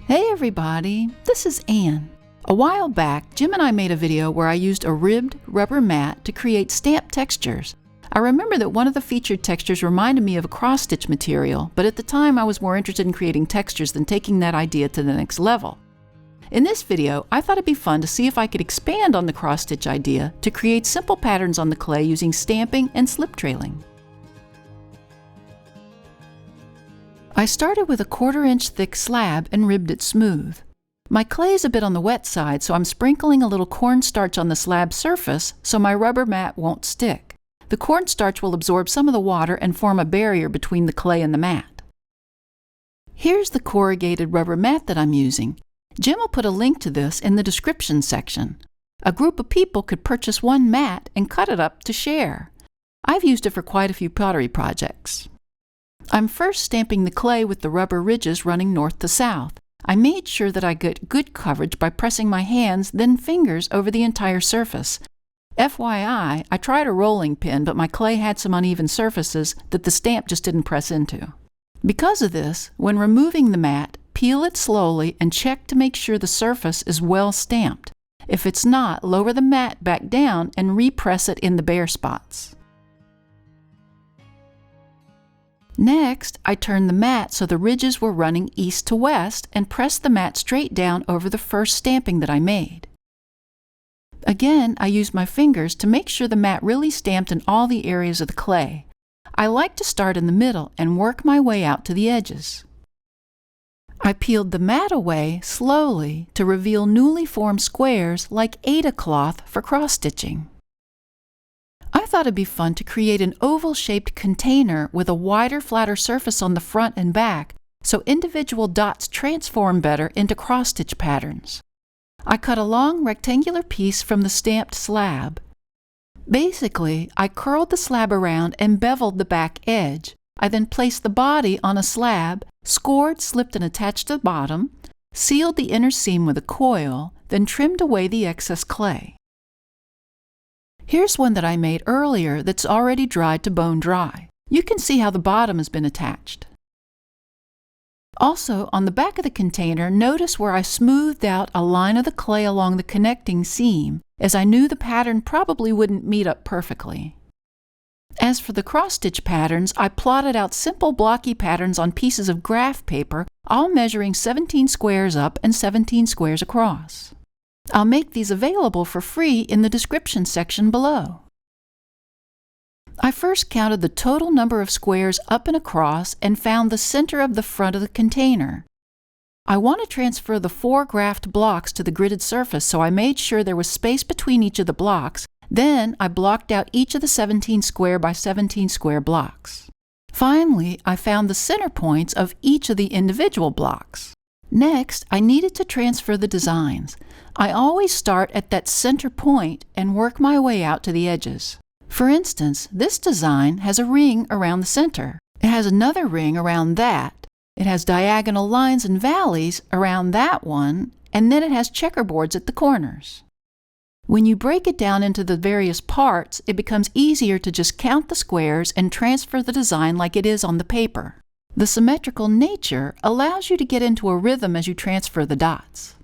Hey everybody, this is Ann. A while back, Jim and I made a video where I used a ribbed rubber mat to create stamp textures. I remember that one of the featured textures reminded me of a cross-stitch material, but at the time I was more interested in creating textures than taking that idea to the next level. In this video, I thought it'd be fun to see if I could expand on the cross-stitch idea to create simple patterns on the clay using stamping and slip trailing. I started with a 1/4 inch thick slab and ribbed it smooth. My clay is a bit on the wet side, so I'm sprinkling a little cornstarch on the slab surface so my rubber mat won't stick. The cornstarch will absorb some of the water and form a barrier between the clay and the mat. Here's the corrugated rubber mat that I'm using. Jim will put a link to this in the description section. A group of people could purchase one mat and cut it up to share. I've used it for quite a few pottery projects. I'm first stamping the clay with the rubber ridges running north to south. I made sure that I get good coverage by pressing my hands, then fingers over the entire surface. FYI, I tried a rolling pin, but my clay had some uneven surfaces that the stamp just didn't press into. Because of this, when removing the mat, peel it slowly and check to make sure the surface is well stamped. If it's not, lower the mat back down and repress it in the bare spots. Next, I turned the mat so the ridges were running east to west and pressed the mat straight down over the first stamping that I made. Again, I used my fingers to make sure the mat really stamped in all the areas of the clay. I like to start in the middle and work my way out to the edges. I peeled the mat away slowly to reveal newly formed squares like aida cloth for cross-stitching. I thought it'd be fun to create an oval-shaped container with a wider, flatter surface on the front and back so individual dots transform better into cross-stitch patterns. I cut a long rectangular piece from the stamped slab. Basically, I curled the slab around and beveled the back edge. I then placed the body on a slab, scored, slipped and attached the bottom, sealed the inner seam with a coil, then trimmed away the excess clay. Here's one that I made earlier that's already dried to bone dry. You can see how the bottom has been attached. Also, on the back of the container, notice where I smoothed out a line of the clay along the connecting seam, as I knew the pattern probably wouldn't meet up perfectly. As for the cross-stitch patterns, I plotted out simple blocky patterns on pieces of graph paper, all measuring 17 squares up and 17 squares across. I'll make these available for free in the description section below. I first counted the total number of squares up and across and found the center of the front of the container. I want to transfer the 4 graphed blocks to the gridded surface, so I made sure there was space between each of the blocks. Then I blocked out each of the 17 square by 17 square blocks. Finally, I found the center points of each of the individual blocks. Next, I needed to transfer the designs. I always start at that center point and work my way out to the edges. For instance, this design has a ring around the center. It has another ring around that. It has diagonal lines and valleys around that one, and then it has checkerboards at the corners. When you break it down into the various parts, it becomes easier to just count the squares and transfer the design like it is on the paper. The symmetrical nature allows you to get into a rhythm as you transfer the dots.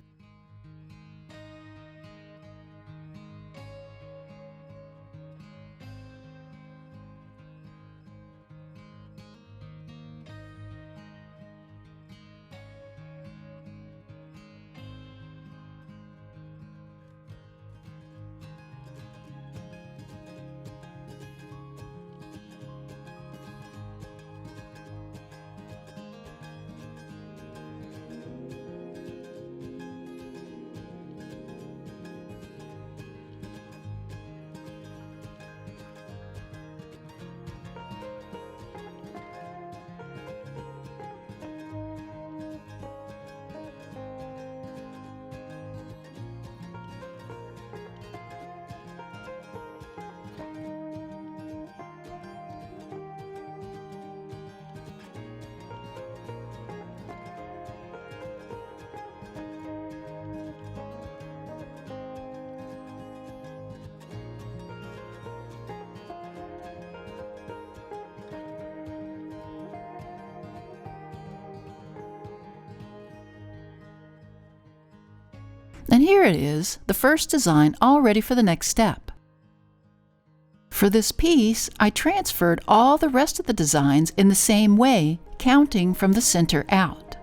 And here it is, the first design all ready for the next step. For this piece, I transferred all the rest of the designs in the same way, counting from the center out.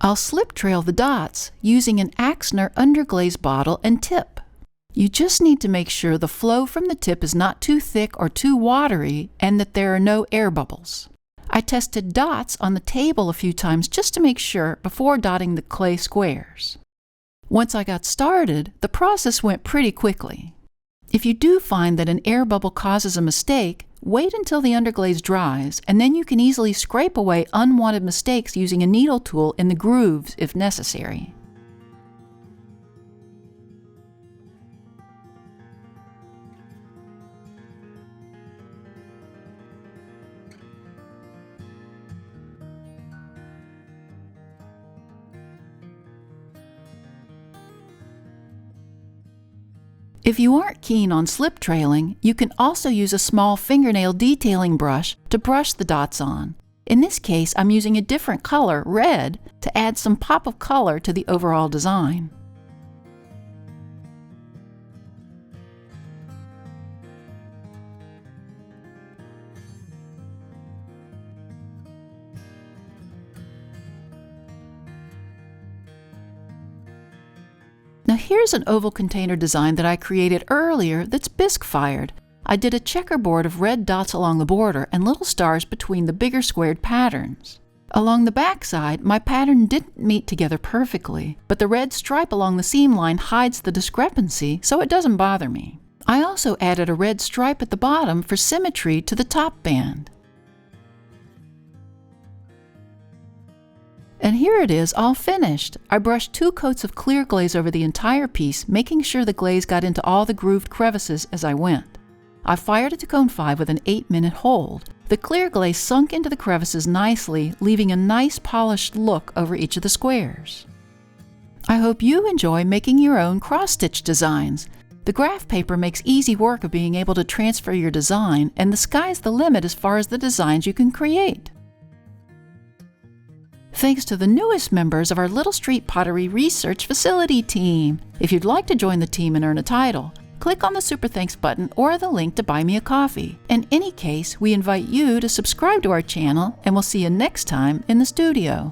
I'll slip trail the dots using an Axner underglaze bottle and tip. You just need to make sure the flow from the tip is not too thick or too watery and that there are no air bubbles. I tested dots on the table a few times just to make sure before dotting the clay squares. Once I got started, the process went pretty quickly. If you do find that an air bubble causes a mistake, wait until the underglaze dries, and then you can easily scrape away unwanted mistakes using a needle tool in the grooves if necessary. If you aren't keen on slip trailing, you can also use a small fingernail detailing brush to brush the dots on. In this case, I'm using a different color, red, to add some pop of color to the overall design. Now here's an oval container design that I created earlier that's bisque fired. I did a checkerboard of red dots along the border and little stars between the bigger squared patterns. Along the back side, my pattern didn't meet together perfectly, but the red stripe along the seam line hides the discrepancy, so it doesn't bother me. I also added a red stripe at the bottom for symmetry to the top band. And here it is, all finished. I brushed 2 coats of clear glaze over the entire piece, making sure the glaze got into all the grooved crevices as I went. I fired it to cone 5 with an 8-minute hold. The clear glaze sunk into the crevices nicely, leaving a nice polished look over each of the squares. I hope you enjoy making your own cross-stitch designs. The graph paper makes easy work of being able to transfer your design, and the sky's the limit as far as the designs you can create. Thanks to the newest members of our Little Street Pottery Research Facility team. If you'd like to join the team and earn a title, click on the Super Thanks button or the link to buy me a coffee. In any case, we invite you to subscribe to our channel, and we'll see you next time in the studio.